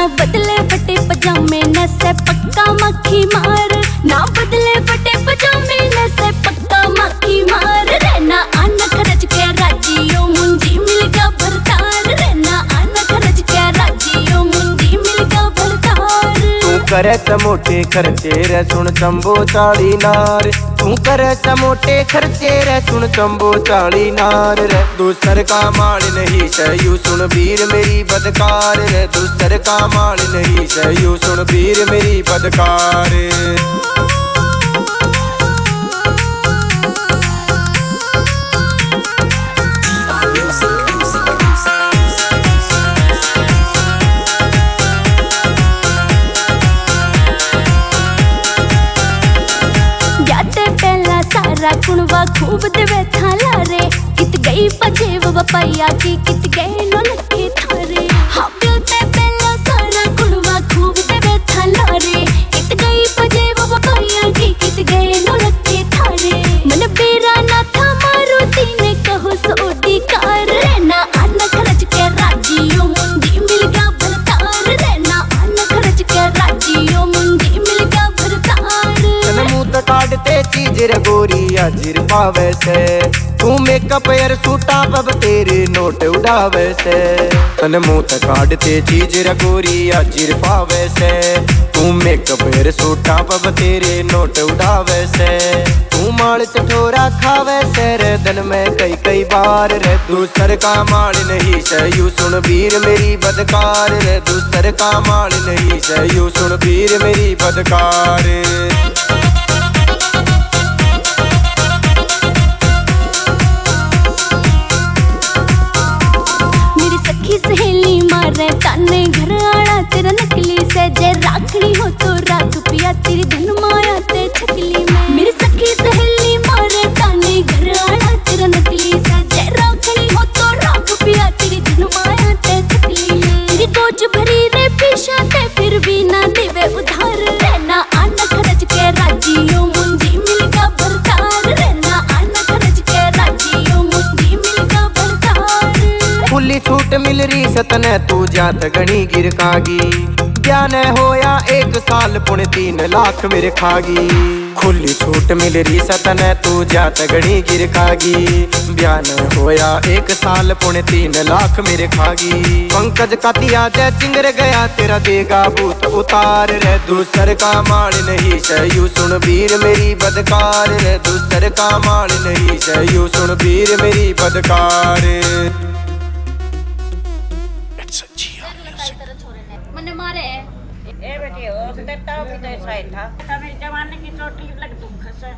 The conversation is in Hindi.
ना बदले फटे पजामे न से पक्का मक्खी मार, ना बदले फटे पजामे न से पक्का मक्खी मार। रहना आना खरच के राजियो मुंजी मिलगा भरतार, रहना आना खरच के राजियो मुंजी मिलगा भरतार। तू करे समोटे खर्चे रे सुन चंबो चाली नार, तू करे समोटे खर्चे रे सुन चंबो चाली नार रे। दूसर का माल नहीं सही सुन वीर मेरी बदकार रे, दूसर का माल नहीं सही सुन वीर मेरी बदकार। सारा कुणवा खूब देवे थाला रे, कित गई पजेव बपैया की कित गए नो लखे थारे। हाँ ते पहला सारा कुणवा खूब देवे थाला रे, कित गई पजेव बपैया की कित गए नो लखे थारे। मन बेरा ना था मारुति ने कहो सोडी कार, रहना आना खरच के राजियो मुंजी मिलगा भरतार, रहना आना खरच के राजियो मुंजी मिलगा भरतार। तन मुंह काटते चीज रे गोरी हाजिर पावे से, तू मेकअप यार सूटा पब तेरे नोट उड़ावे से। तन मुंह काटते चीज रे गोरी हाजिर पावे से, तू मेकअप यार सूटा पब तेरे नोट उड़ावे से। तू माल चटोरा खावे से रे दिन में कई कई बार रे, दूसर का माल नहीं सही सुन वीर मेरी बदकार रे, दूसर का माल नहीं सही सुन वीर मेरी बदकार। सहेली मारे ताने घर आड़ा तेरा नकली से, जे राखड़ी हो तो राख पिया तेरी धन माया ते छकली में। मेरी सखी सहेली मारे ताने घर आड़ा तेरा नकली से, जे राखड़ी हो तो राख पिया तेरी धन माया ते छकली में। तेरी गोज भरी रे पीछा ते फिर भी ना देवे उधार, रहना आना खरच के राजियो मुंजी मिलगा भरतार, रहना आना खरच के राजियो मुंजी मिलगा भरतार। खुली छूट मिल रही सतने तू जात गणी गिर खागी, ज्ञान होया 1 साल पुणे 3 लाख मेरे खागी। खुली छूट मिल रही सतने तू जात गणी गिर खागी, ब्यान होया 1 साल पुणे 3 लाख मेरे खागी। पंकज कातिया जय चिंगर गया तेरा देगा भूत उतार रे, दूसर का माल नहीं सही सुन वीर मेरी बदकार रे, दूसर का माल नहीं सही सुन वीर मेरी बदकार। मने मारे ए बेटी हो तो तेरा भी तो ऐसा ही था, मेरे जवानी की चोटी लग दुख से।